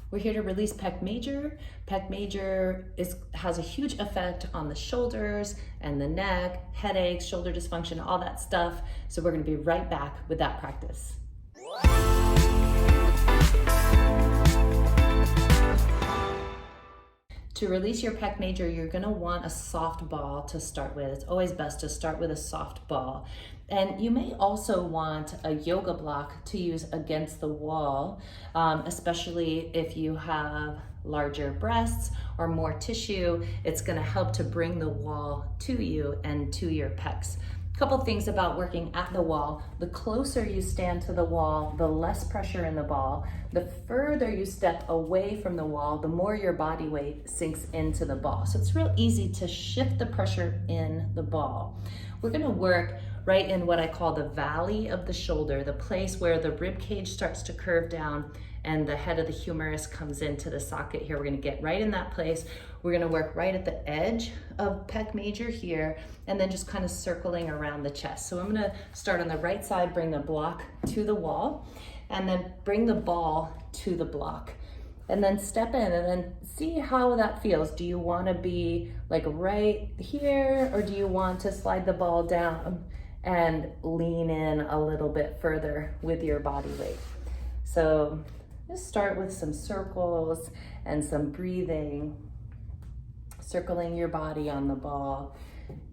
We're here to release pec major. Pec major has a huge effect on the shoulders and the neck, headaches, shoulder dysfunction, all that stuff. So we're gonna be right back with that practice. To release your pec major, you're gonna want a soft ball to start with. It's always best to start with a soft ball. And you may also want a yoga block to use against the wall, especially if you have larger breasts or more tissue. It's gonna help to bring the wall to you and to your pecs. Couple things about working at the wall. The closer you stand to the wall, the less pressure in the ball. The further you step away from the wall, the more your body weight sinks into the ball. So it's real easy to shift the pressure in the ball. We're gonna work right in what I call the valley of the shoulder, the place where the rib cage starts to curve down and the head of the humerus comes into the socket here. We're gonna get right in that place. We're gonna work right at the edge of pec major here, and then just kind of circling around the chest. So I'm gonna start on the right side, bring the block to the wall, and then bring the ball to the block. And then step in and then see how that feels. Do you wanna be like right here, or do you want to slide the ball down and lean in a little bit further with your body weight? So just start with some circles and some breathing, circling your body on the ball.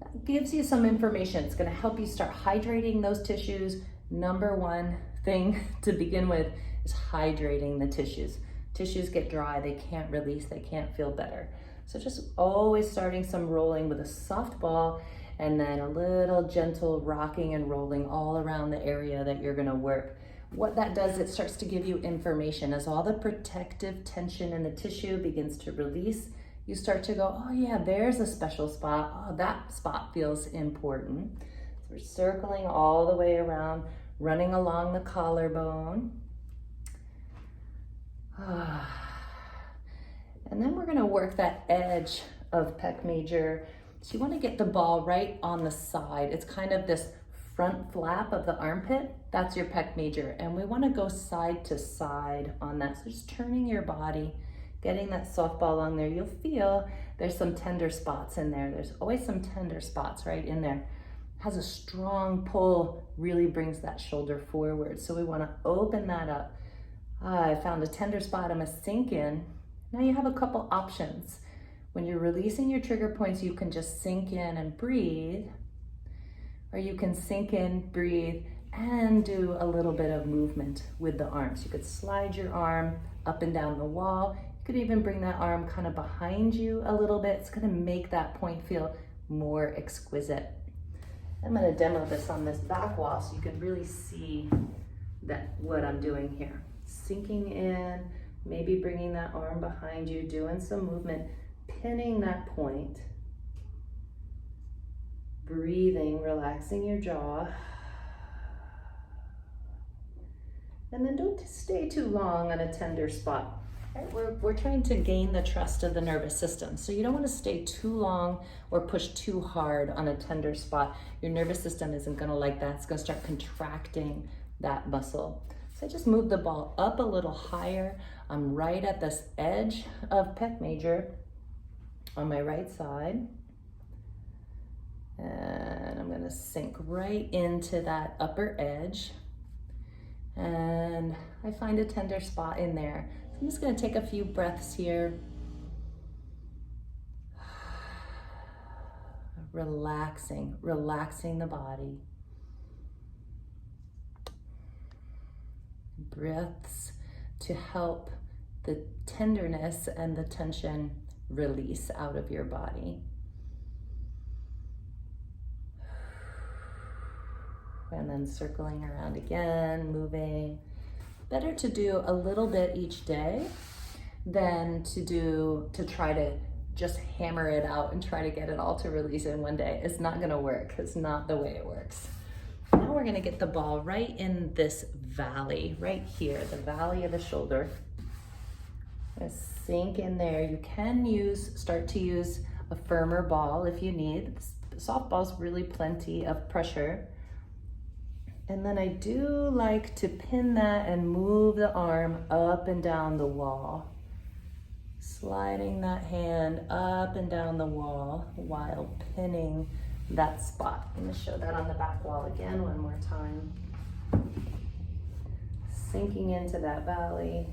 That gives you some information. It's gonna help you start hydrating those tissues. Number one thing to begin with is hydrating the tissues. Tissues get dry, they can't release, they can't feel better. So just always starting some rolling with a soft ball, and then a little gentle rocking and rolling all around the area that you're gonna work. What that does, it starts to give you information. As all the protective tension in the tissue begins to release, you start to go, oh yeah, there's a special spot. Oh, that spot feels important. So we're circling all the way around, running along the collarbone. And then we're gonna work that edge of pec major. So you wanna get the ball right on the side. It's kind of this front flap of the armpit. That's your pec major. And we wanna go side to side on that. So just turning your body, getting that softball along there. You'll feel there's some tender spots in there. There's always some tender spots right in there. Has a strong pull, really brings that shoulder forward. So we wanna open that up. I found a tender spot, I'm gonna sink in. Now you have a couple options. When you're releasing your trigger points, you can just sink in and breathe, or you can sink in, breathe, and do a little bit of movement with the arms. You could slide your arm up and down the wall. You could even bring that arm kind of behind you a little bit. It's gonna make that point feel more exquisite. I'm gonna demo this on this back wall so you can really see what I'm doing here. Sinking in, maybe bringing that arm behind you, doing some movement, pinning that point, breathing, relaxing your jaw. And then don't stay too long on a tender spot. Right? We're trying to gain the trust of the nervous system. So you don't want to stay too long or push too hard on a tender spot. Your nervous system isn't going to like that. It's going to start contracting that muscle. So I just move the ball up a little higher. I'm right at this edge of pec major on my right side. And I'm gonna sink right into that upper edge. And I find a tender spot in there. So I'm just gonna take a few breaths here. Relaxing the body. Breaths to help the tenderness and the tension release out of your body. And then circling around again, moving. Better to do a little bit each day than to try to just hammer it out and try to get it all to release in one day. It's not gonna work. It's not the way it works. Now we're gonna get the ball right in this valley, right here, the valley of the shoulder. Sink in there. You can start to use a firmer ball if you need. Softball's really plenty of pressure. And then I do like to pin that and move the arm up and down the wall. Sliding that hand up and down the wall while pinning that spot. I'm gonna show that on the back wall again one more time. Sinking into that valley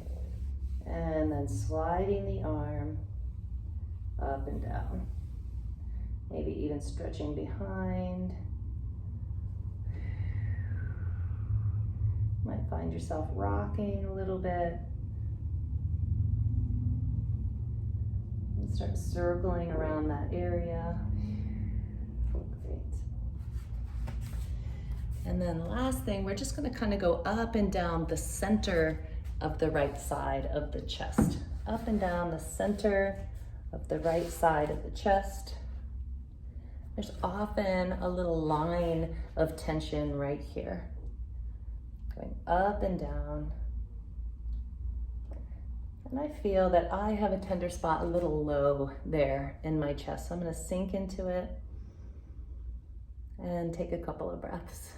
and then sliding the arm up and down. Maybe even stretching behind. Might find yourself rocking a little bit. And start circling around that area. Great. And then last thing, we're just gonna kind of go up and down the center of the right side of the chest. Up and down the center of the right side of the chest. There's often a little line of tension right here. Going up and down. And I feel that I have a tender spot a little low there in my chest. So I'm gonna sink into it and take a couple of breaths.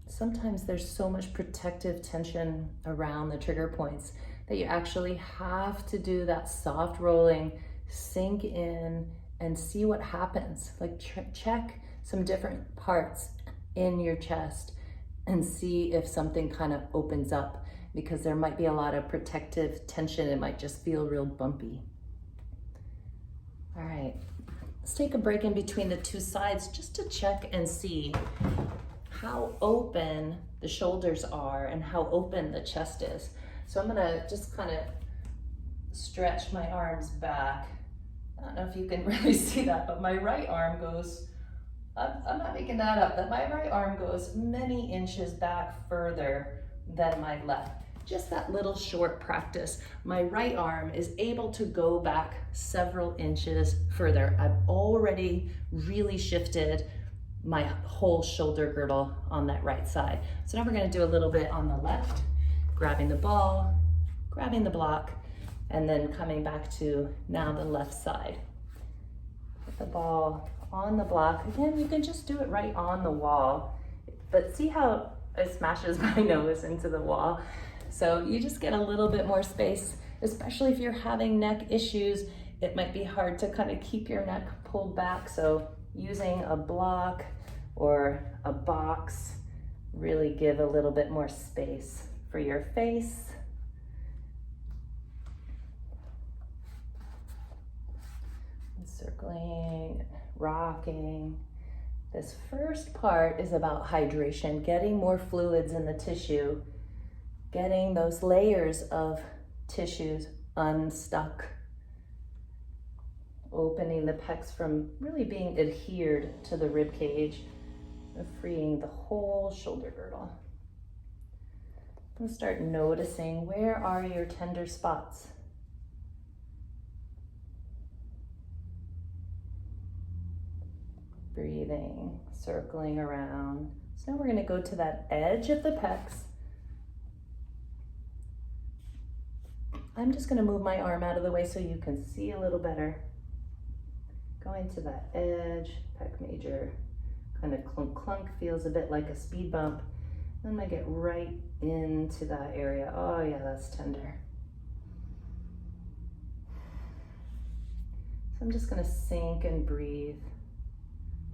Sometimes there's so much protective tension around the trigger points that you actually have to do that soft rolling, sink in, and see what happens. Like check some different parts in your chest and see if something kind of opens up, because there might be a lot of protective tension. It might just feel real bumpy. All right, let's take a break in between the two sides just to check and see how open the shoulders are and how open the chest is. So I'm gonna just kind of stretch my arms back. I don't know if you can really see that, but my right arm goes, I'm not making that up, that my right arm goes many inches back further than my left. Just that little short practice, my right arm is able to go back several inches further. I've already really shifted my whole shoulder girdle on that right side. So now we're gonna do a little bit on the left, grabbing the ball, grabbing the block, and then coming back to now the left side. Put the ball on the block. Again, you can just do it right on the wall, but see how it smashes my nose into the wall. So you just get a little bit more space, especially if you're having neck issues. It might be hard to kind of keep your neck pulled back. So using a block or a box, really give a little bit more space for your face. Circling, rocking. This first part is about hydration, getting more fluids in the tissue, getting those layers of tissues unstuck, opening the pecs from really being adhered to the rib cage, and freeing the whole shoulder girdle. And start noticing, where are your tender spots? Breathing, circling around. So now we're going to go to that edge of the pecs. I'm just going to move my arm out of the way so you can see a little better. Going to that edge, pec major, kind of clunk clunk, feels a bit like a speed bump. Then I get right into that area. Oh yeah, that's tender. So I'm just going to sink and breathe.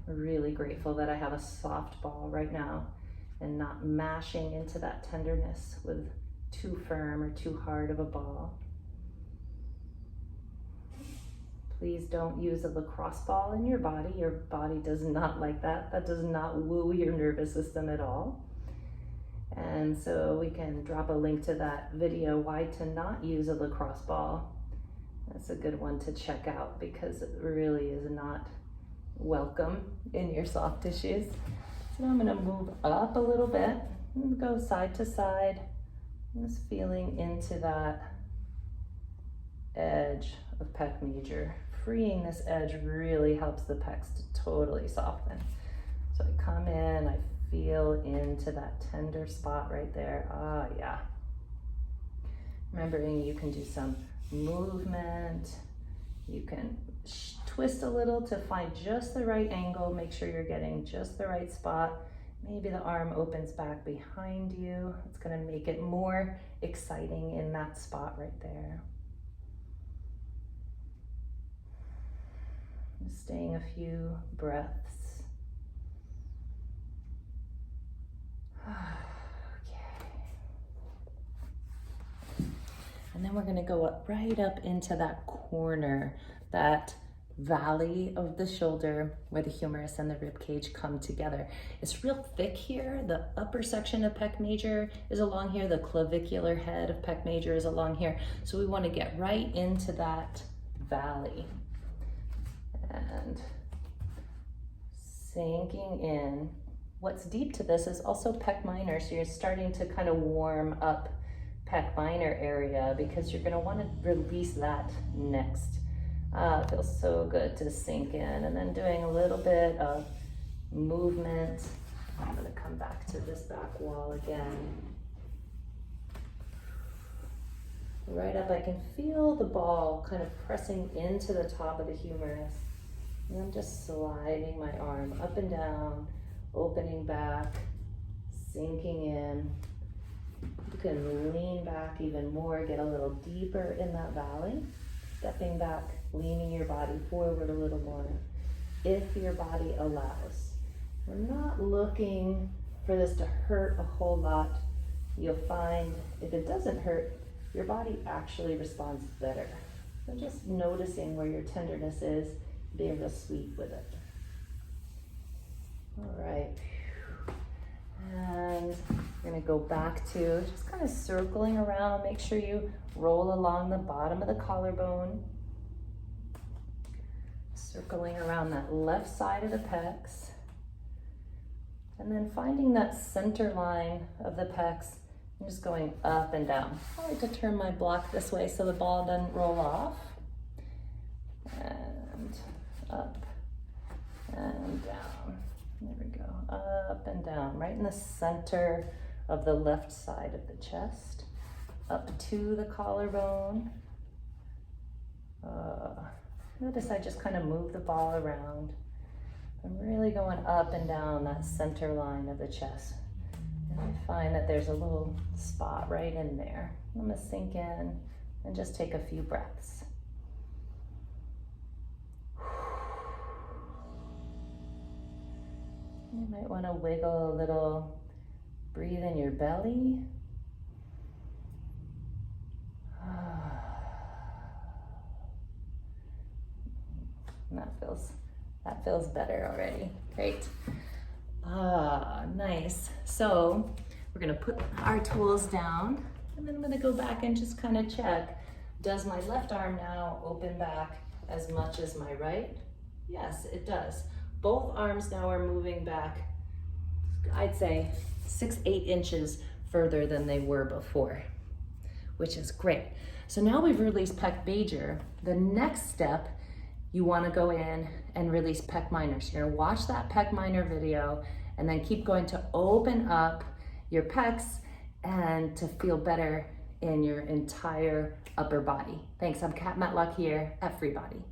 Really grateful that I have a soft ball right now and not mashing into that tenderness with too firm or too hard of a ball. Please don't use a lacrosse ball in your body. Your body does not like that. That does not woo your nervous system at all. And so we can drop a link to that video, why to not use a lacrosse ball. That's a good one to check out because it really is not welcome in your soft tissues. So now I'm going to move up a little bit and go side to side, just feeling into that edge of pec major. Freeing this edge really helps the pecs to totally soften. So I come in, I feel into that tender spot right there. Ah, yeah. Remembering you can do some movement. You can twist a little to find just the right angle. Make sure you're getting just the right spot Maybe the arm opens back behind you. It's gonna make it more exciting in that spot right there. Just staying a few breaths. Okay. And then we're gonna go up, right up into that corner, that valley of the shoulder where the humerus and the rib cage come together. It's real thick here. The upper section of pec major is along here. The clavicular head of pec major is along here. So we want to get right into that valley and sinking in. What's deep to this is also pec minor. So you're starting to kind of warm up pec minor area because you're going to want to release that next. It feels so good to sink in, and then doing a little bit of movement. I'm going to come back to this back wall again. Right up, I can feel the ball kind of pressing into the top of the humerus. And I'm just sliding my arm up and down, opening back, sinking in. You can lean back even more, get a little deeper in that valley, stepping back, leaning your body forward a little more, if your body allows. We're not looking for this to hurt a whole lot. You'll find if it doesn't hurt, your body actually responds better. So just noticing where your tenderness is, being real sweet with it. All right. And we're gonna go back to just kind of circling around. Make sure you roll along the bottom of the collarbone. Circling around that left side of the pecs. And then finding that center line of the pecs and just going up and down. I like to turn my block this way so the ball doesn't roll off. And up and down. There we go, up and down, right in the center of the left side of the chest, up to the collarbone. Notice I just kind of move the ball around. I'm really going up and down that center line of the chest. And I find that there's a little spot right in there. I'm gonna sink in and just take a few breaths. You might want to wiggle a little, breathe in your belly. And that feels better already. Great. Nice. So we're gonna put our tools down, and then I'm gonna go back and just kind of check. Does my left arm now open back as much as my right? Yes, it does. Both arms now are moving back, I'd say 6-8 inches further than they were before, which is great. So now we've released pec major. The next step, you want to go in and release pec minor. So you're going to watch that pec minor video and then keep going to open up your pecs and to feel better in your entire upper body. Thanks, I'm Kat Matlock here at Free Body.